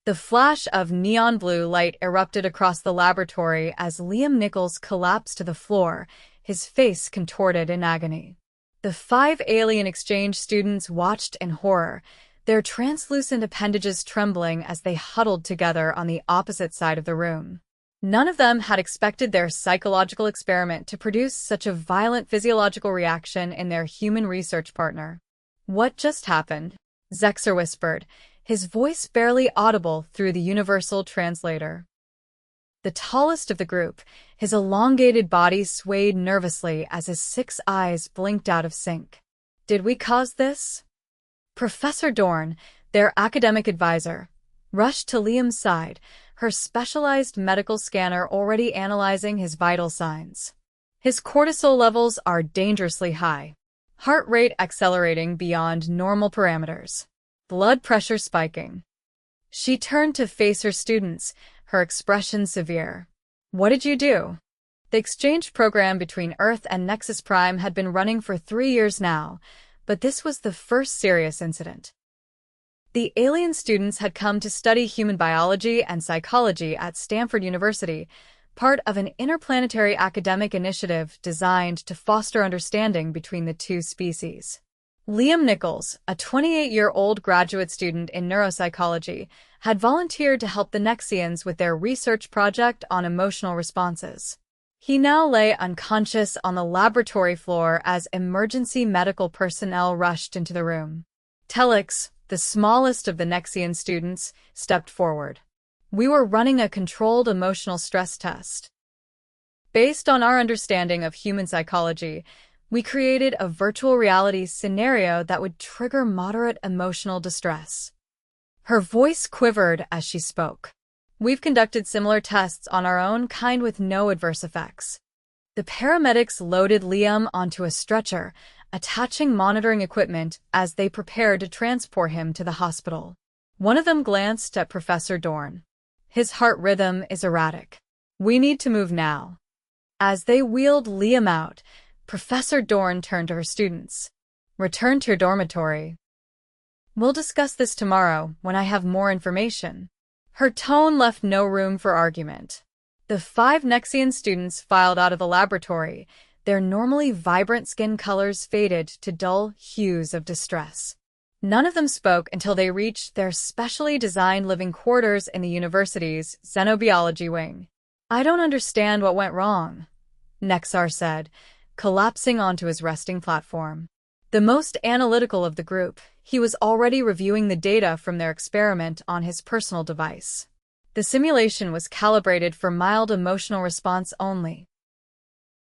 The flash of neon blue light erupted across the laboratory as Liam Nichols collapsed to the floor, his face contorted in agony. The 5 alien exchange students watched in horror, their translucent appendages trembling as they huddled together on the opposite side of the room. None of them had expected their psychological experiment to produce such a violent physiological reaction in their human research partner. "What just happened?" Zexer whispered, his voice barely audible through the universal translator. The tallest of the group, his elongated body swayed nervously as his 6 eyes blinked out of sync. "Did we cause this?" Professor Dorn, their academic advisor, rushed to Liam's side, her specialized medical scanner already analyzing his vital signs. His cortisol levels are dangerously high, heart rate accelerating beyond normal parameters, blood pressure spiking. She turned to face her students, her expression severe. "What did you do?" The exchange program between Earth and Nexus Prime had been running for 3 years now, but this was the first serious incident. The alien students had come to study human biology and psychology at Stanford University, part of an interplanetary academic initiative designed to foster understanding between the two species. Liam Nichols, a 28-year-old graduate student in neuropsychology, had volunteered to help the Nexians with their research project on emotional responses. He now lay unconscious on the laboratory floor as emergency medical personnel rushed into the room. Telix, the smallest of the Nexian students, stepped forward. "We were running a controlled emotional stress test. Based on our understanding of human psychology, we created a virtual reality scenario that would trigger moderate emotional distress." Her voice quivered as she spoke. "We've conducted similar tests on our own kind with no adverse effects." The paramedics loaded Liam onto a stretcher, attaching monitoring equipment as they prepared to transport him to the hospital. One of them glanced at Professor Dorn. "His heart rhythm is erratic. We need to move now." As they wheeled Liam out, Professor Dorn turned to her students. "Return to your dormitory. We'll discuss this tomorrow when I have more information." Her tone left no room for argument. The 5 Nexian students filed out of the laboratory, their normally vibrant skin colors faded to dull hues of distress. None of them spoke until they reached their specially designed living quarters in the university's xenobiology wing. "I don't understand what went wrong," Nexar said, collapsing onto his resting platform. The most analytical of the group, he was already reviewing the data from their experiment on his personal device. The simulation was calibrated for mild emotional response only.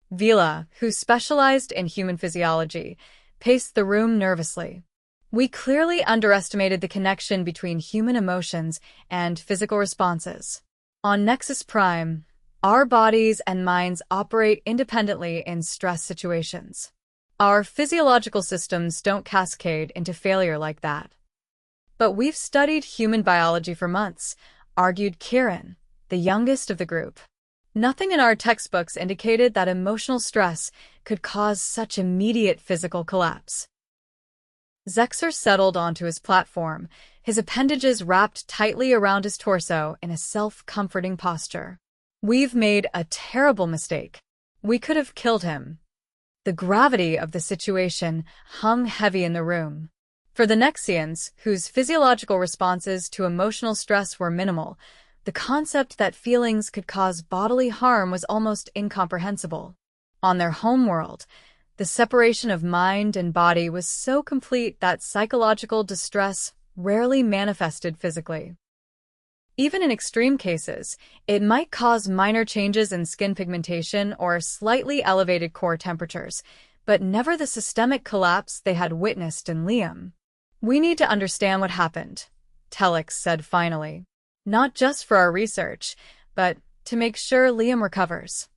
Vila, who specialized in human physiology, paced the room nervously. "We clearly underestimated the connection between human emotions and physical responses. On Nexus Prime, our bodies and minds operate independently in stress situations. Our physiological systems don't cascade into failure like that." "But we've studied human biology for months," argued Kieran, the youngest of the group. "Nothing in our textbooks indicated that emotional stress could cause such immediate physical collapse." Zexer settled onto his platform, his appendages wrapped tightly around his torso in a self-comforting posture. "We've made a terrible mistake. We could have killed him." The gravity of the situation hung heavy in the room. For the Nexians, whose physiological responses to emotional stress were minimal, the concept that feelings could cause bodily harm was almost incomprehensible. On their homeworld, the separation of mind and body was so complete that psychological distress rarely manifested physically. Even in extreme cases, it might cause minor changes in skin pigmentation or slightly elevated core temperatures, but never the systemic collapse they had witnessed in Liam. "We need to understand what happened," Telix said finally. "Not just for our research, but to make sure Liam recovers."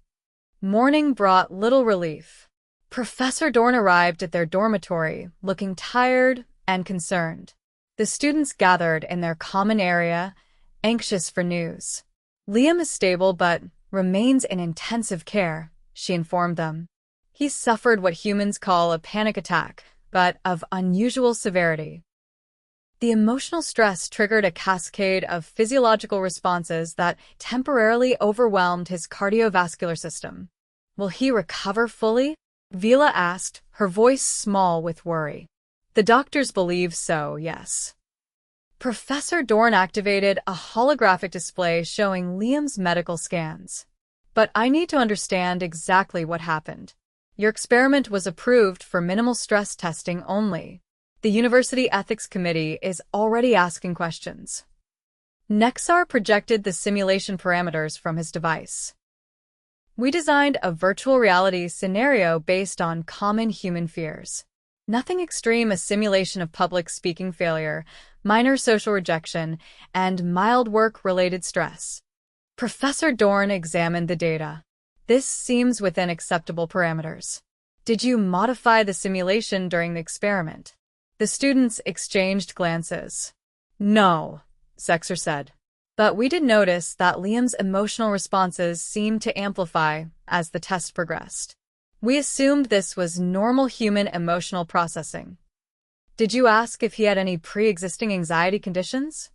Morning brought little relief. Professor Dorn arrived at their dormitory, looking tired and concerned. The students gathered in their common area, anxious for news. "Liam is stable but remains in intensive care," she informed them. "He suffered what humans call a panic attack, but of unusual severity." The emotional stress triggered a cascade of physiological responses that temporarily overwhelmed his cardiovascular system. Will he recover fully? Vila asked, her voice small with worry. The doctors believe so, yes. Professor Dorn activated a holographic display showing Liam's medical scans. But I need to understand exactly what happened. Your experiment was approved for minimal stress testing only. The University Ethics Committee is already asking questions. Nexar projected the simulation parameters from his device. We designed a virtual reality scenario based on common human fears. Nothing extreme, a simulation of public speaking failure, minor social rejection, and mild work-related stress. Professor Dorn examined the data. This seems within acceptable parameters. Did you modify the simulation during the experiment? The students exchanged glances. No, Sexer said. But we did notice that Liam's emotional responses seemed to amplify as the test progressed. We assumed this was normal human emotional processing. Did you ask if he had any pre-existing anxiety conditions?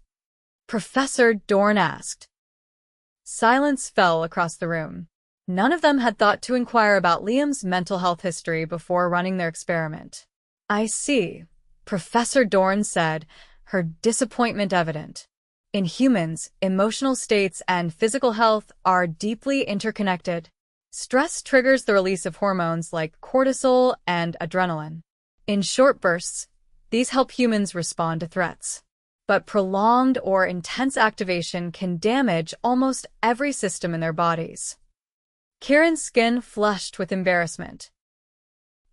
Professor Dorn asked. Silence fell across the room. None of them had thought to inquire about Liam's mental health history before running their experiment. I see, Professor Dorn said, her disappointment evident. In humans, emotional states and physical health are deeply interconnected. Stress triggers the release of hormones like cortisol and adrenaline. In short bursts, these help humans respond to threats. But prolonged or intense activation can damage almost every system in their bodies. Kieran's skin flushed with embarrassment.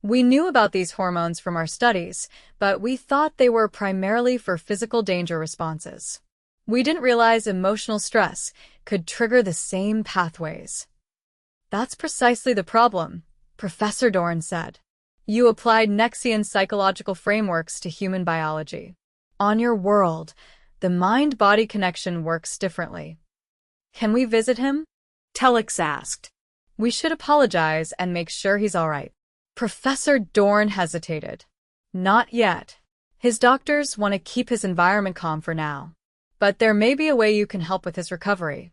We knew about these hormones from our studies, but we thought they were primarily for physical danger responses. We didn't realize emotional stress could trigger the same pathways. That's precisely the problem, Professor Dorn said. You applied Nexian psychological frameworks to human biology. On your world, the mind-body connection works differently. Can we visit him? Telix asked. We should apologize and make sure he's all right. Professor Dorn hesitated. Not yet. His doctors want to keep his environment calm for now. But there may be a way you can help with his recovery.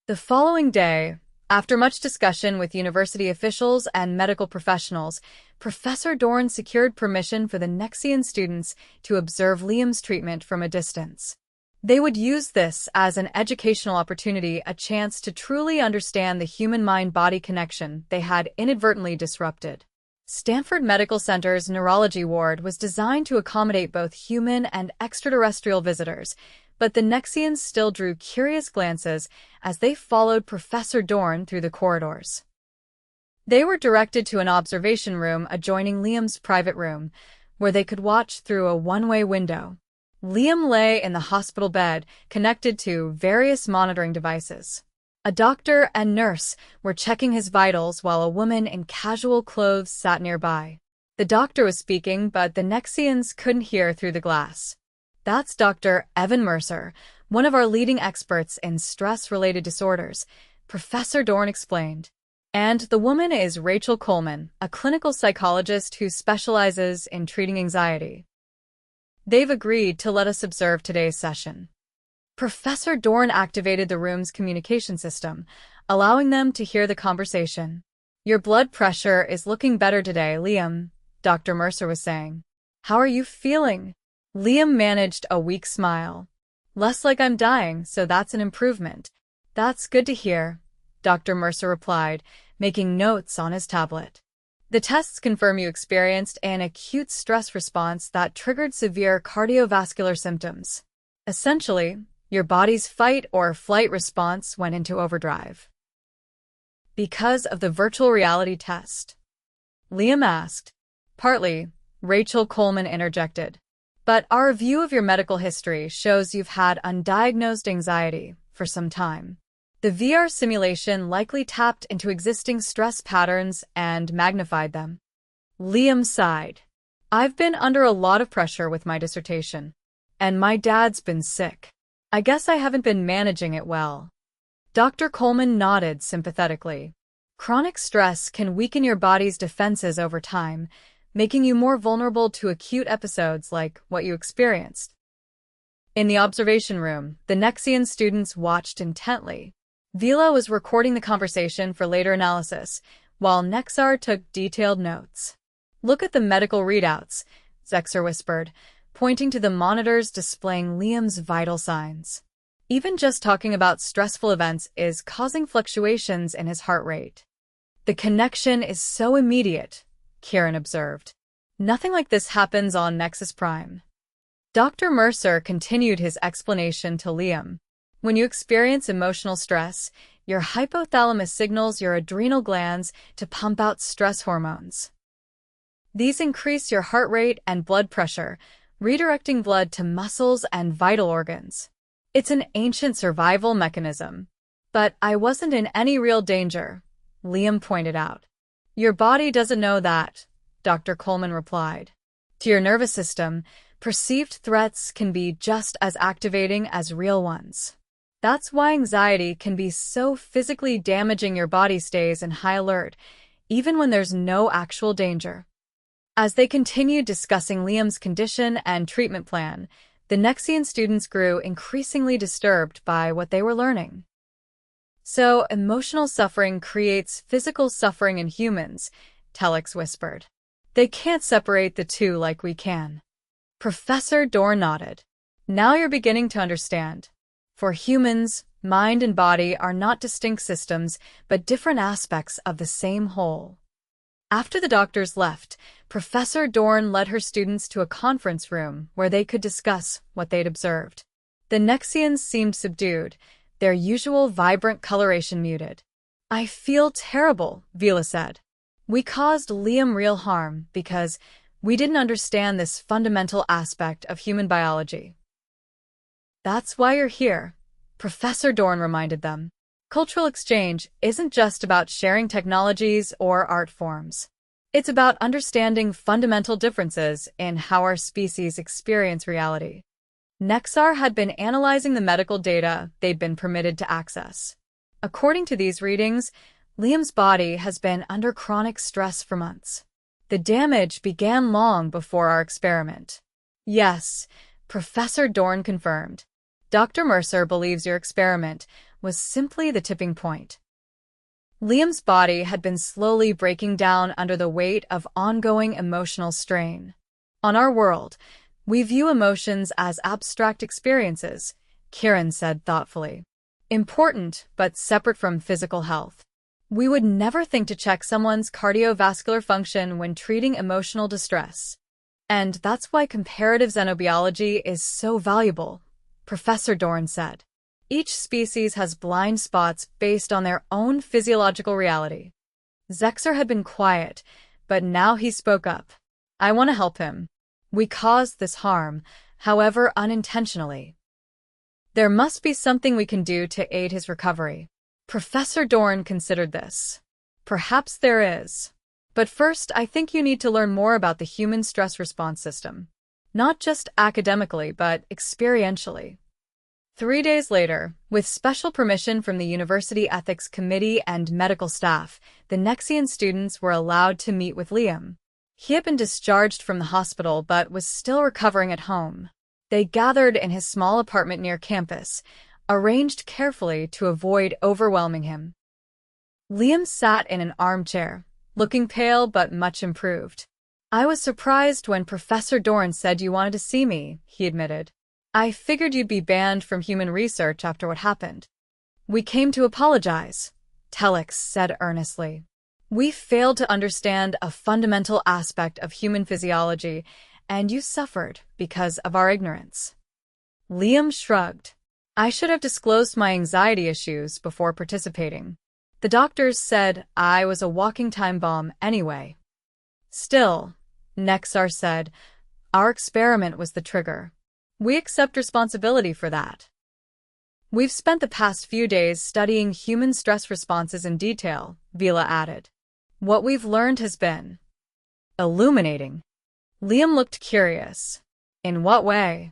The following day, after much discussion with university officials and medical professionals, Professor Dorn secured permission for the Nexian students to observe Liam's treatment from a distance. They would use this as an educational opportunity, a chance to truly understand the human mind-body connection they had inadvertently disrupted. Stanford Medical Center's neurology ward was designed to accommodate both human and extraterrestrial visitors, but the Nexians still drew curious glances as they followed Professor Dorn through the corridors. They were directed to an observation room adjoining Liam's private room, where they could watch through a one-way window. Liam lay in the hospital bed, connected to various monitoring devices. A doctor and nurse were checking his vitals while a woman in casual clothes sat nearby. The doctor was speaking, but the Nexians couldn't hear through the glass. That's Dr. Evan Mercer, one of our leading experts in stress-related disorders, Professor Dorn explained. And the woman is Rachel Coleman, a clinical psychologist who specializes in treating anxiety. They've agreed to let us observe today's session. Professor Dorn activated the room's communication system, allowing them to hear the conversation. Your blood pressure is looking better today, Liam, Dr. Mercer was saying. How are you feeling? Liam managed a weak smile. Less like I'm dying, so that's an improvement. That's good to hear, Dr. Mercer replied, making notes on his tablet. The tests confirm you experienced an acute stress response that triggered severe cardiovascular symptoms. Essentially, your body's fight or flight response went into overdrive. Because of the virtual reality test? Liam asked. Partly, Rachel Coleman interjected. But our review of your medical history shows you've had undiagnosed anxiety for some time. The VR simulation likely tapped into existing stress patterns and magnified them. Liam sighed. I've been under a lot of pressure with my dissertation. And my dad's been sick. I guess I haven't been managing it well. Dr. Coleman nodded sympathetically. Chronic stress can weaken your body's defenses over time, making you more vulnerable to acute episodes like what you experienced. In the observation room, the Nexian students watched intently. Vila was recording the conversation for later analysis, while Nexar took detailed notes. "Look at the medical readouts," Zexer whispered, pointing to the monitors displaying Liam's vital signs. Even just talking about stressful events is causing fluctuations in his heart rate. "The connection is so immediate," Kieran observed. "Nothing like this happens on Nexus Prime." Dr. Mercer continued his explanation to Liam. "When you experience emotional stress, your hypothalamus signals your adrenal glands to pump out stress hormones. These increase your heart rate and blood pressure, redirecting blood to muscles and vital organs. It's an ancient survival mechanism. But I wasn't in any real danger," Liam pointed out. "Your body doesn't know that," Dr. Coleman replied. "To your nervous system, perceived threats can be just as activating as real ones. That's why anxiety can be so physically damaging. Your body stays in high alert, even when there's no actual danger." As they continued discussing Liam's condition and treatment plan, the Nexian students grew increasingly disturbed by what they were learning. "So, emotional suffering creates physical suffering in humans," Telex whispered. "They can't separate the two like we can." Professor Dorn nodded. "Now you're beginning to understand. For humans, mind and body are not distinct systems, but different aspects of the same whole." After the doctors left, Professor Dorn led her students to a conference room where they could discuss what they'd observed. The Nexians seemed subdued, their usual vibrant coloration muted. "I feel terrible," Vila said. "We caused Liam real harm because we didn't understand this fundamental aspect of human biology." "That's why you're here," Professor Dorn reminded them. "Cultural exchange isn't just about sharing technologies or art forms. It's about understanding fundamental differences in how our species experience reality." Nexar had been analyzing the medical data they'd been permitted to access. According to these readings, Liam's body has been under chronic stress for months. The damage began long before our experiment. "Yes," Professor Dorn confirmed. "Dr. Mercer believes your experiment was simply the tipping point." Liam's body had been slowly breaking down under the weight of ongoing emotional strain. "On our world, we view emotions as abstract experiences," Kieran said thoughtfully. "Important, but separate from physical health. We would never think to check someone's cardiovascular function when treating emotional distress. And that's why comparative xenobiology is so valuable," Professor Dorn said. "Each species has blind spots based on their own physiological reality." Zexer had been quiet, but now he spoke up. "I want to help him. We caused this harm, however unintentionally. There must be something we can do to aid his recovery." Professor Dorn considered this. "Perhaps there is. But first, I think you need to learn more about the human stress response system. Not just academically, but experientially." 3 days later, with special permission from the University Ethics Committee and medical staff, the Nexian students were allowed to meet with Liam. He had been discharged from the hospital but was still recovering at home. They gathered in his small apartment near campus, arranged carefully to avoid overwhelming him. Liam sat in an armchair, looking pale but much improved. "I was surprised when Professor Dorn said you wanted to see me," he admitted. "I figured you'd be banned from human research after what happened." "We came to apologize," Telex said earnestly. "We failed to understand a fundamental aspect of human physiology, and you suffered because of our ignorance." Liam shrugged. "I should have disclosed my anxiety issues before participating. The doctors said I was a walking time bomb anyway." "Still," Nexar said, "our experiment was the trigger. We accept responsibility for that." "We've spent the past few days studying human stress responses in detail," Vila added. "What we've learned has been illuminating." Liam looked curious. "In what way?"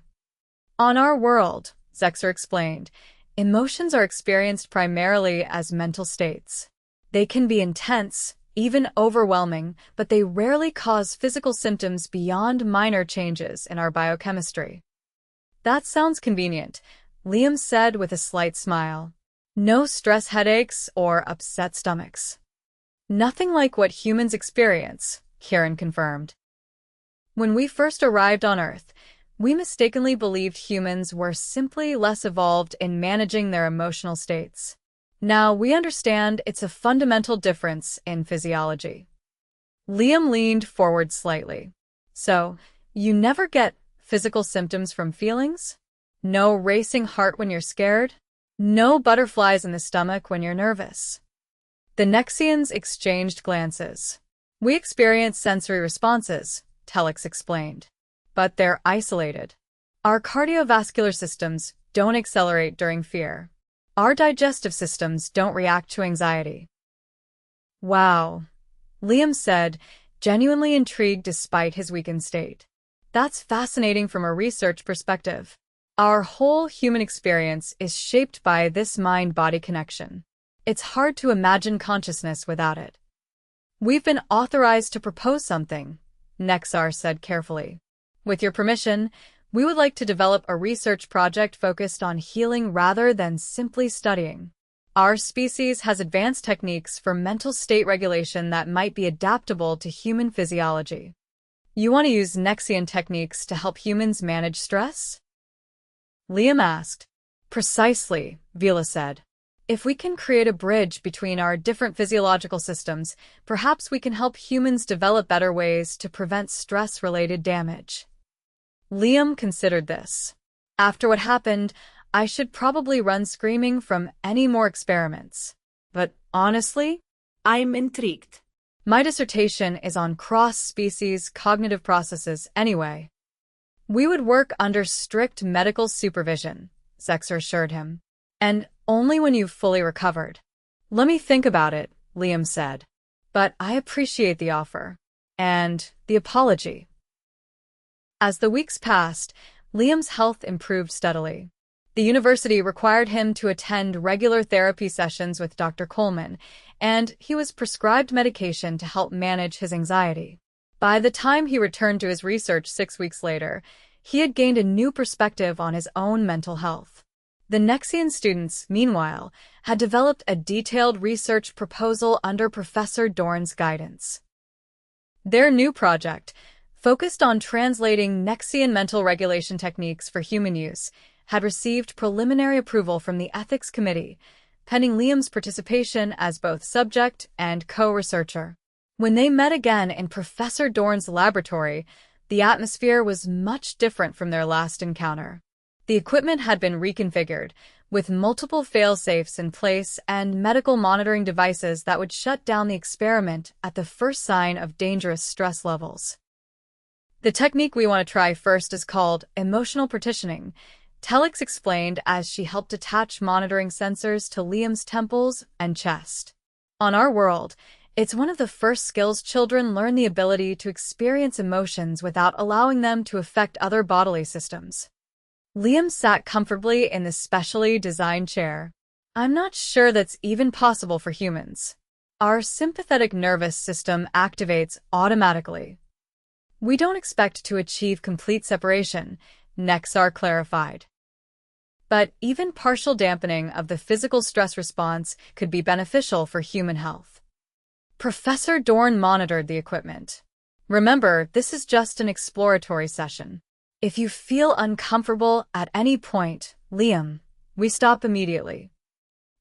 "On our world," Zexer explained, "emotions are experienced primarily as mental states. They can be intense, even overwhelming, but they rarely cause physical symptoms beyond minor changes in our biochemistry. That sounds convenient, Liam said with a slight smile. No stress headaches or upset stomachs. Nothing like what humans experience, Kieran confirmed. When we first arrived on Earth, we mistakenly believed humans were simply less evolved in managing their emotional states. Now we understand it's a fundamental difference in physiology. Liam leaned forward slightly. So, you never get physical symptoms from feelings? No racing heart when you're scared? No butterflies in the stomach when you're nervous? The Nexians exchanged glances. We experience sensory responses, Telex explained. But they're isolated. Our cardiovascular systems don't accelerate during fear. Our digestive systems don't react to anxiety. Wow, Liam said, genuinely intrigued despite his weakened state. That's fascinating from a research perspective. Our whole human experience is shaped by this mind-body connection. It's hard to imagine consciousness without it. We've been authorized to propose something, Nexar said carefully. With your permission, we would like to develop a research project focused on healing rather than simply studying. Our species has advanced techniques for mental state regulation that might be adaptable to human physiology. You want to use Nexian techniques to help humans manage stress? Liam asked. Precisely, Vila said. If we can create a bridge between our different physiological systems, perhaps we can help humans develop better ways to prevent stress-related damage. Liam considered this. After what happened, I should probably run screaming from any more experiments. But honestly, I'm intrigued. My dissertation is on cross-species cognitive processes anyway. We would work under strict medical supervision, Zexer assured him. And only when you've fully recovered. Let me think about it, Liam said. But I appreciate the offer. And the apology. As the weeks passed, Liam's health improved steadily. The university required him to attend regular therapy sessions with Dr. Coleman, and he was prescribed medication to help manage his anxiety. By the time he returned to his research 6 weeks later, he had gained a new perspective on his own mental health. The Nexian students, meanwhile, had developed a detailed research proposal under Professor Dorn's guidance. Their new project, focused on translating Nexian mental regulation techniques for human use, had received preliminary approval from the Ethics Committee, pending Liam's participation as both subject and co-researcher. When they met again in Professor Dorn's laboratory, the atmosphere was much different from their last encounter. The equipment had been reconfigured, with multiple fail-safes in place and medical monitoring devices that would shut down the experiment at the first sign of dangerous stress levels. The technique we want to try first is called emotional partitioning, Telex explained as she helped attach monitoring sensors to Liam's temples and chest. On our world, it's one of the first skills children learn, the ability to experience emotions without allowing them to affect other bodily systems. Liam sat comfortably in the specially designed chair. I'm not sure that's even possible for humans. Our sympathetic nervous system activates automatically. We don't expect to achieve complete separation, Nexar clarified. But even partial dampening of the physical stress response could be beneficial for human health. Professor Dorn monitored the equipment. Remember, this is just an exploratory session. If you feel uncomfortable at any point, Liam, we stop immediately.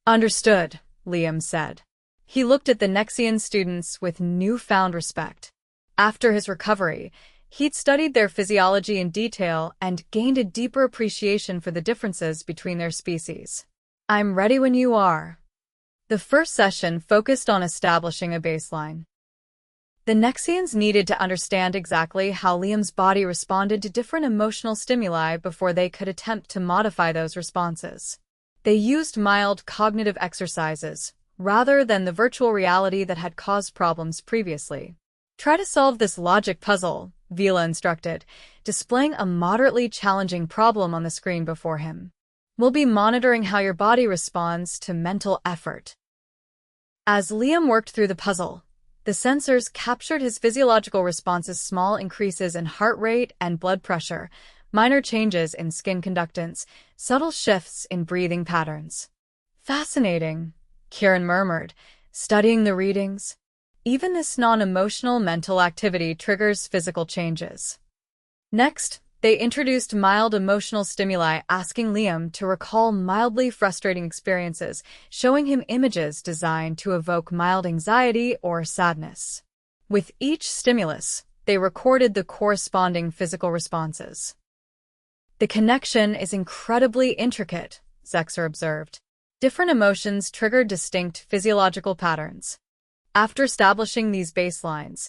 Understood, Liam said. He looked at the Nexian students with newfound respect. After his recovery, he'd studied their physiology in detail and gained a deeper appreciation for the differences between their species. I'm ready when you are. The first session focused on establishing a baseline. The Nexians needed to understand exactly how Liam's body responded to different emotional stimuli before they could attempt to modify those responses. They used mild cognitive exercises, rather than the virtual reality that had caused problems previously. Try to solve this logic puzzle, Vila instructed, displaying a moderately challenging problem on the screen before him. We'll be monitoring how your body responds to mental effort. As Liam worked through the puzzle, The sensors captured his physiological responses: small increases in heart rate and blood pressure, minor changes in skin conductance, subtle shifts in breathing patterns. Fascinating, Kieran murmured, studying the readings. Even this non-emotional mental activity triggers physical changes. Next, they introduced mild emotional stimuli, asking Liam to recall mildly frustrating experiences, showing him images designed to evoke mild anxiety or sadness. With each stimulus, they recorded the corresponding physical responses. The connection is incredibly intricate, Zexer observed. Different emotions trigger distinct physiological patterns. After establishing these baselines,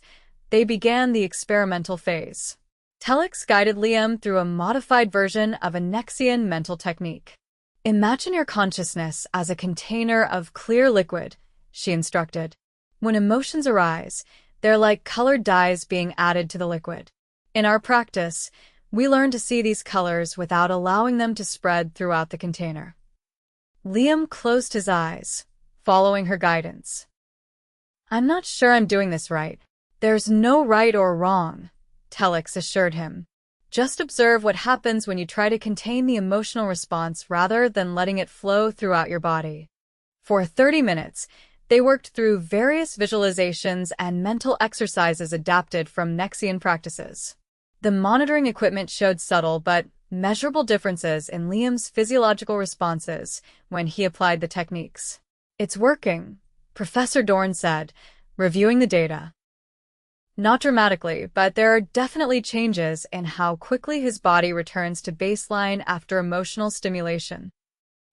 they began the experimental phase. Telex guided Liam through a modified version of a Nexian mental technique. Imagine your consciousness as a container of clear liquid, she instructed. When emotions arise, they're like colored dyes being added to the liquid. In our practice, we learn to see these colors without allowing them to spread throughout the container. Liam closed his eyes, following her guidance. I'm not sure I'm doing this right. There's no right or wrong, Telex assured him. Just observe what happens when you try to contain the emotional response rather than letting it flow throughout your body. For 30 minutes, they worked through various visualizations and mental exercises adapted from Nexian practices. The monitoring equipment showed subtle but measurable differences in Liam's physiological responses when he applied the techniques. It's working, Professor Dorn said, reviewing the data. Not dramatically, but there are definitely changes in how quickly his body returns to baseline after emotional stimulation.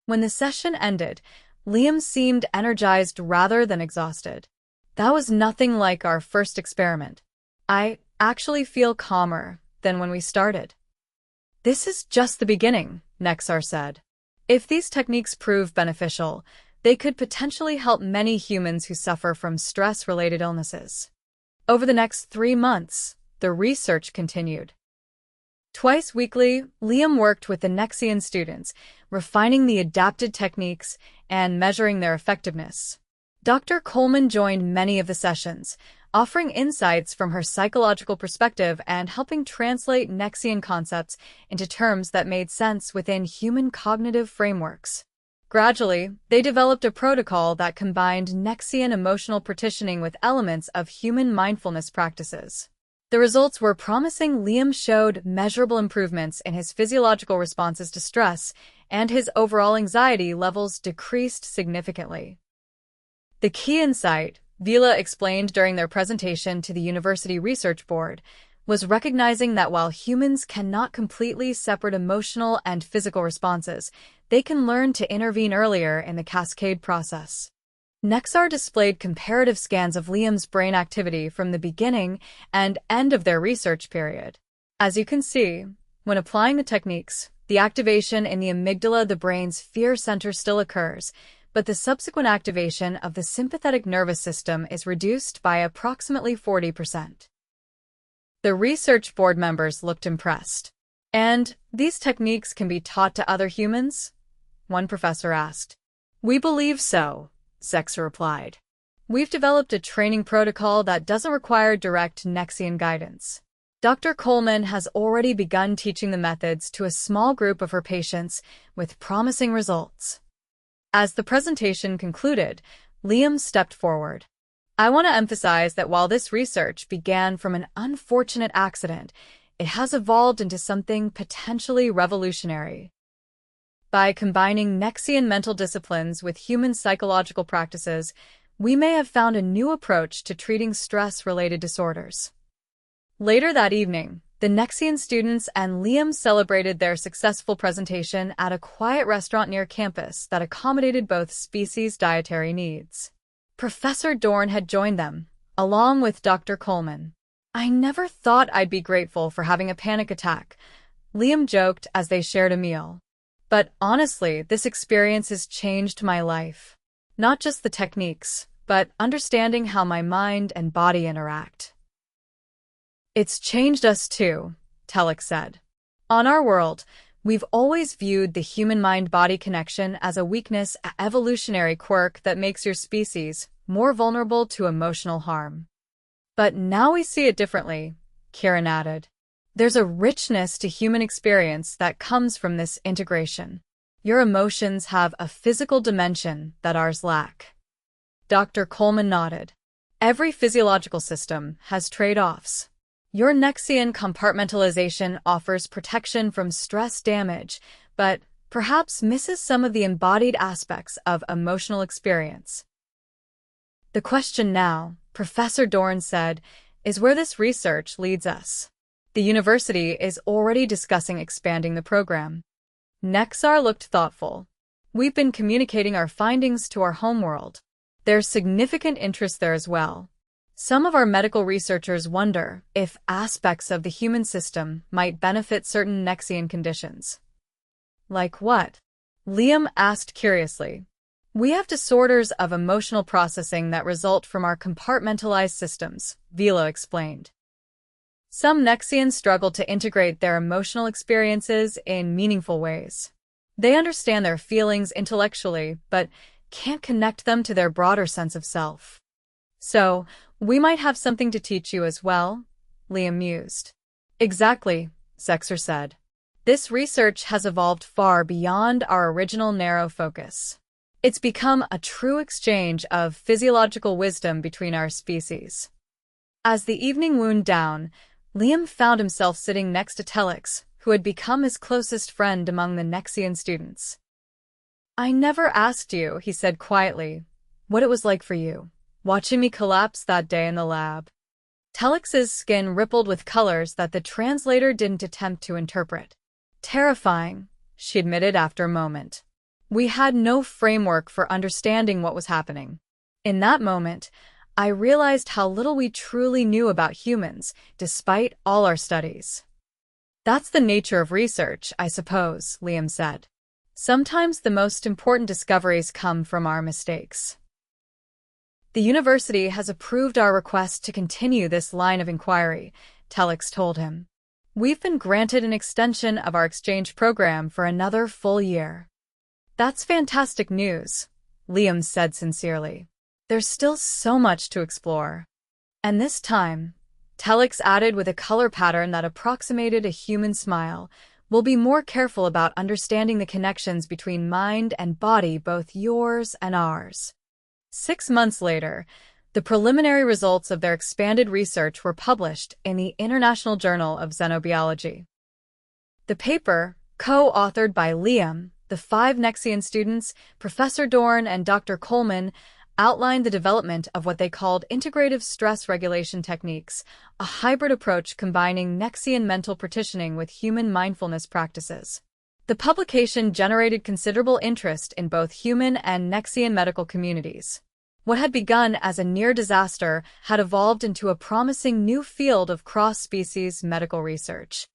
When the session ended, Liam seemed energized rather than exhausted. That was nothing like our first experiment. I actually feel calmer than when we started. This is just the beginning, Nexar said. If these techniques prove beneficial, they could potentially help many humans who suffer from stress-related illnesses. Over the next 3 months, the research continued. Twice weekly, Liam worked with the Nexian students, refining the adapted techniques and measuring their effectiveness. Dr. Coleman joined many of the sessions, offering insights from her psychological perspective and helping translate Nexian concepts into terms that made sense within human cognitive frameworks. Gradually, they developed a protocol that combined Nexian emotional partitioning with elements of human mindfulness practices. The results were promising. Liam showed measurable improvements in his physiological responses to stress, and his overall anxiety levels decreased significantly. The key insight, Vila explained during their presentation to the University Research Board, was recognizing that while humans cannot completely separate emotional and physical responses, they can learn to intervene earlier in the cascade process. Nexar displayed comparative scans of Liam's brain activity from the beginning and end of their research period. As you can see, when applying the techniques, the activation in the amygdala, the brain's fear center, still occurs, but the subsequent activation of the sympathetic nervous system is reduced by approximately 40%. The research board members looked impressed. And these techniques can be taught to other humans? One professor asked. We believe so, Zexer replied. We've developed a training protocol that doesn't require direct Nexian guidance. Dr. Coleman has already begun teaching the methods to a small group of her patients with promising results. As the presentation concluded, Liam stepped forward. I want to emphasize that while this research began from an unfortunate accident, it has evolved into something potentially revolutionary. By combining Nexian mental disciplines with human psychological practices, we may have found a new approach to treating stress-related disorders. Later that evening, the Nexian students and Liam celebrated their successful presentation at a quiet restaurant near campus that accommodated both species' dietary needs. Professor Dorn had joined them, along with Dr. Coleman. I never thought I'd be grateful for having a panic attack, Liam joked as they shared a meal. But honestly, this experience has changed my life. Not just the techniques, but understanding how my mind and body interact. It's changed us too, Telex said. On our world, we've always viewed the human mind-body connection as a weakness, an evolutionary quirk that makes your species more vulnerable to emotional harm. But now we see it differently, Kieran added. There's a richness to human experience that comes from this integration. Your emotions have a physical dimension that ours lack. Dr. Coleman nodded. Every physiological system has trade-offs. Your Nexian compartmentalization offers protection from stress damage, but perhaps misses some of the embodied aspects of emotional experience. The question now, Professor Dorn said, is where this research leads us. The university is already discussing expanding the program. Nexar looked thoughtful. We've been communicating our findings to our homeworld. There's significant interest there as well. Some of our medical researchers wonder if aspects of the human system might benefit certain Nexian conditions. Like what? Liam asked curiously. We have disorders of emotional processing that result from our compartmentalized systems, Vila explained. Some Nexians struggle to integrate their emotional experiences in meaningful ways. They understand their feelings intellectually, but can't connect them to their broader sense of self. So, we might have something to teach you as well, Liam mused. Exactly, Zexer said. This research has evolved far beyond our original narrow focus. It's become a true exchange of physiological wisdom between our species. As the evening wound down, Liam found himself sitting next to Telix, who had become his closest friend among the Nexian students. I never asked you, he said quietly, what it was like for you, watching me collapse that day in the lab. Telix's skin rippled with colors that the translator didn't attempt to interpret. Terrifying, she admitted after a moment. We had no framework for understanding what was happening. In that moment, I realized how little we truly knew about humans, despite all our studies. That's the nature of research, I suppose, Liam said. Sometimes the most important discoveries come from our mistakes. The university has approved our request to continue this line of inquiry, Telix told him. We've been granted an extension of our exchange program for another full year. That's fantastic news, Liam said sincerely. There's still so much to explore. And this time, Telix added with a color pattern that approximated a human smile, we'll be more careful about understanding the connections between mind and body, both yours and ours. 6 months later, the preliminary results of their expanded research were published in the International Journal of Xenobiology. The paper, co-authored by Liam, the 5 Nexian students, Professor Dorn, and Dr. Coleman, outlined the development of what they called integrative stress regulation techniques, a hybrid approach combining Nexian mental partitioning with human mindfulness practices. The publication generated considerable interest in both human and Nexian medical communities. What had begun as a near disaster had evolved into a promising new field of cross-species medical research.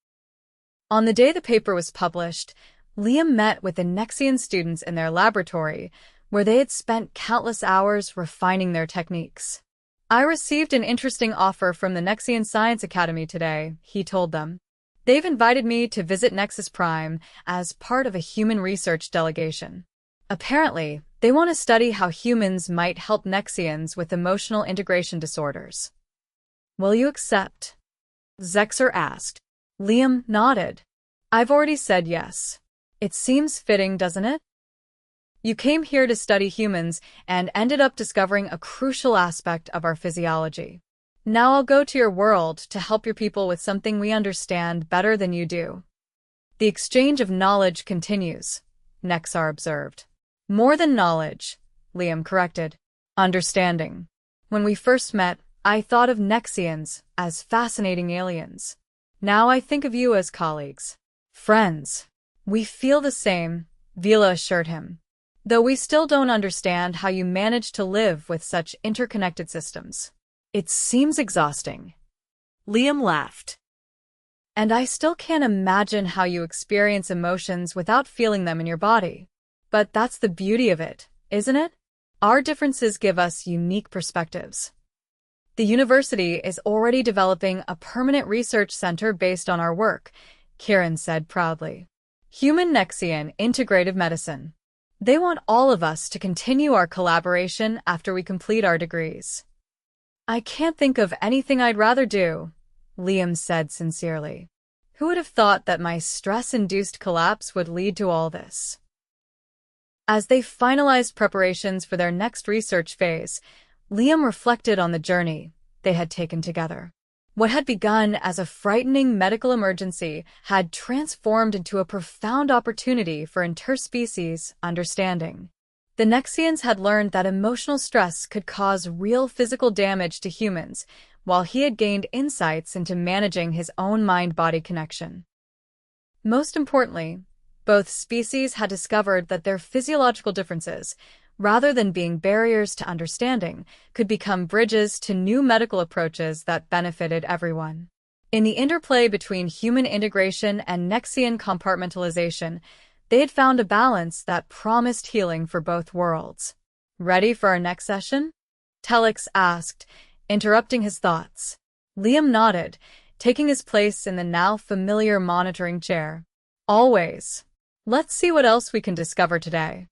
On the day the paper was published, Liam met with the Nexian students in their laboratory, where they had spent countless hours refining their techniques. I received an interesting offer from the Nexian Science Academy today, he told them. They've invited me to visit Nexus Prime as part of a human research delegation. Apparently, they want to study how humans might help Nexians with emotional integration disorders. Will you accept? Zexer asked. Liam nodded. I've already said yes. It seems fitting, doesn't it? You came here to study humans and ended up discovering a crucial aspect of our physiology. Now I'll go to your world to help your people with something we understand better than you do. The exchange of knowledge continues, Nexar observed. More than knowledge, Liam corrected. Understanding. When we first met, I thought of Nexians as fascinating aliens. Now I think of you as colleagues. Friends. We feel the same, Vila assured him. Though we still don't understand how you manage to live with such interconnected systems. It seems exhausting. Liam laughed. And I still can't imagine how you experience emotions without feeling them in your body. But that's the beauty of it, isn't it? Our differences give us unique perspectives. The university is already developing a permanent research center based on our work, Kieran said proudly. Human Nexian Integrative Medicine. They want all of us to continue our collaboration after we complete our degrees. I can't think of anything I'd rather do, Liam said sincerely. Who would have thought that my stress-induced collapse would lead to all this? As they finalized preparations for their next research phase, Liam reflected on the journey they had taken together. What had begun as a frightening medical emergency had transformed into a profound opportunity for interspecies understanding. The Nexians had learned that emotional stress could cause real physical damage to humans, while he had gained insights into managing his own mind-body connection. Most importantly, both species had discovered that their physiological differences, rather than being barriers to understanding, could become bridges to new medical approaches that benefited everyone. In the interplay between human integration and Nexian compartmentalization, they had found a balance that promised healing for both worlds. Ready for our next session? Telix asked, interrupting his thoughts. Liam nodded, taking his place in the now familiar monitoring chair. Always. Let's see what else we can discover today.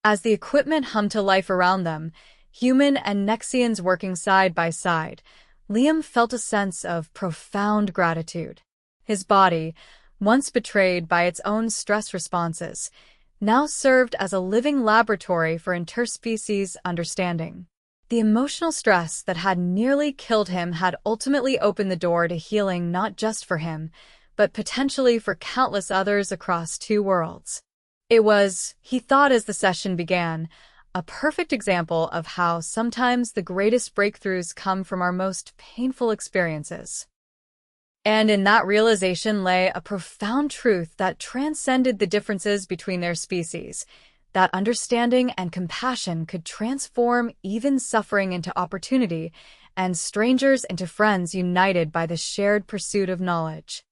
As the equipment hummed to life around them, human and Nexians working side by side, Liam felt a sense of profound gratitude. His body, once betrayed by its own stress responses, now served as a living laboratory for interspecies understanding. The emotional stress that had nearly killed him had ultimately opened the door to healing not just for him, but potentially for countless others across two worlds. It was, he thought as the session began, a perfect example of how sometimes the greatest breakthroughs come from our most painful experiences. And in that realization lay a profound truth that transcended the differences between their species, that understanding and compassion could transform even suffering into opportunity and strangers into friends united by the shared pursuit of knowledge.